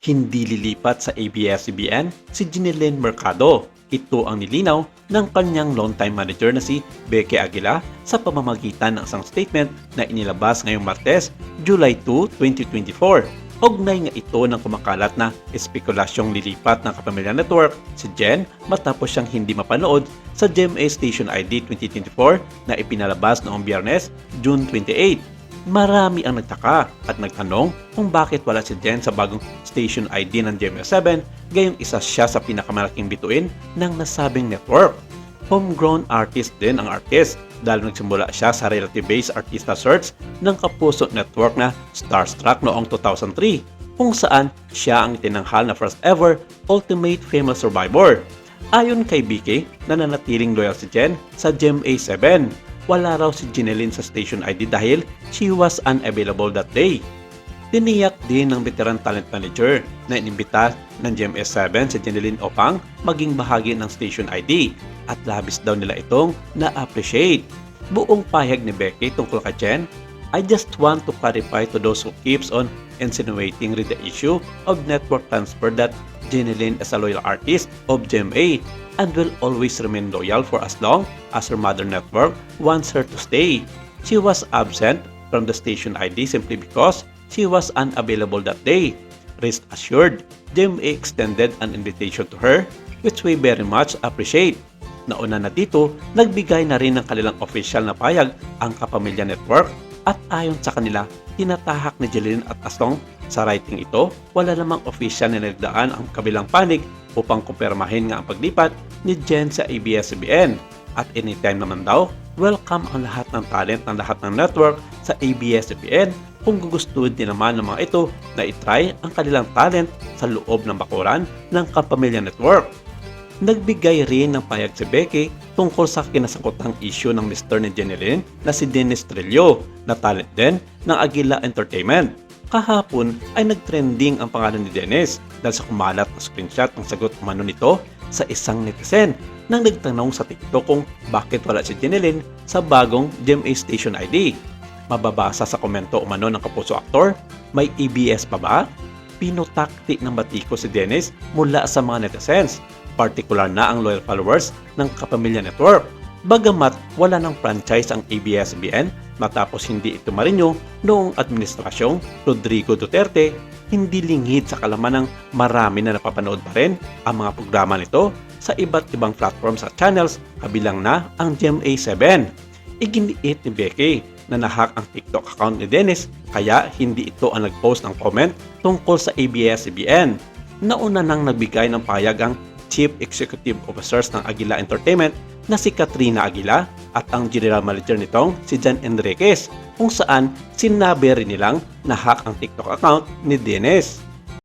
Hindi lilipat sa ABS-CBN si Jeneline Mercado. Ito ang nilinaw ng kanyang longtime manager na si Becky Aguila sa pamamagitan ng isang statement na inilabas ngayong Martes, July 2, 2024. Ugnay nga ito ng kumakalat na espekulasyong lilipat ng Kapamilya Network si Jen matapos siyang hindi mapanood sa GMA Station ID 2024 na ipinalabas noong Biyernes, June 28. Marami ang nagtaka at nagtanong kung bakit wala si Jen sa bagong station ID ng GMA7 gayong isa siya sa pinakamalaking bituin ng nasabing network. Homegrown artist din ang artist dahil nagsimula siya sa relative-based artista search ng Kapuso Network na Starstruck noong 2003 kung saan siya ang itinanghal na first ever Ultimate Female Survivor. Ayon kay BK, nananatiling loyal si Jen sa GMA7. Wala raw si Jeneline sa station ID dahil she was unavailable that day. Tiniyak din ng veteran talent manager na inimbita ng GMA7 si Jeneline upang maging bahagi ng station ID at labis daw nila itong na-appreciate. Buong pahayag ni Becky tungkol kay Jen, "I just want to clarify to those who keeps on insinuating the issue of network transfer that Jeneline is a loyal artist of GMA and will always remain loyal for as long as her mother network wants her to stay. She was absent from the station ID simply because she was unavailable that day. Rest assured, GMA extended an invitation to her, which we very much appreciate." Nauna na dito, nagbigay na rin ng kanilang official na payag ang Kapamilya Network at ayon sa kanila, tinatahak ni Jeneline at Asong sa writing ito, wala namang official na nagdaan ang kabilang panig upang kumpirmahin nga ang paglipat ni Jen sa ABS-CBN. At anytime naman daw, welcome ang lahat ng talent ng lahat ng network sa ABS-CBN kung gugustuhin din naman ng mga ito na itry ang kanilang talent sa loob ng bakuran ng Kapamilya Network. Nagbigay rin ng payag si Becky tungkol sa kinasangkutang issue ng Mr. ni Jeneline na si Dennis Trillo na talent din ng Aguila Entertainment. Kahapon ay nagtrending ang pangalan ni Dennis dahil sa kumalat na screenshot ng sagot umano nito sa isang netizen nang nagtanong sa TikTok kung bakit wala si Jeneline sa bagong GMA Station ID. Mababasa sa komento umano ng Kapuso Actor, "May ABS pa ba?" Pinutakti ng batiko si Dennis mula sa mga netizens, partikular na ang loyal followers ng Kapamilya Network. Bagamat wala ng franchise ang ABS-CBN matapos hindi ito marinyo noong administrasyong Rodrigo Duterte, hindi lingid sa kalaman ng marami na napapanood pa rin ang mga programa nito sa iba't ibang platforms at channels kabilang na ang GMA7. Iginiit ni Becky na nahack ang TikTok account ni Dennis kaya hindi ito ang nag-post ng comment tungkol sa ABS-CBN. Nauna nang nagbigay ng payag ang Chief Executive Officers ng Aguila Entertainment na si Katrina Aguila at ang General Manager nitong si Jan Enriquez kung saan sinabi rin nilang nahack ang TikTok account ni Dennis.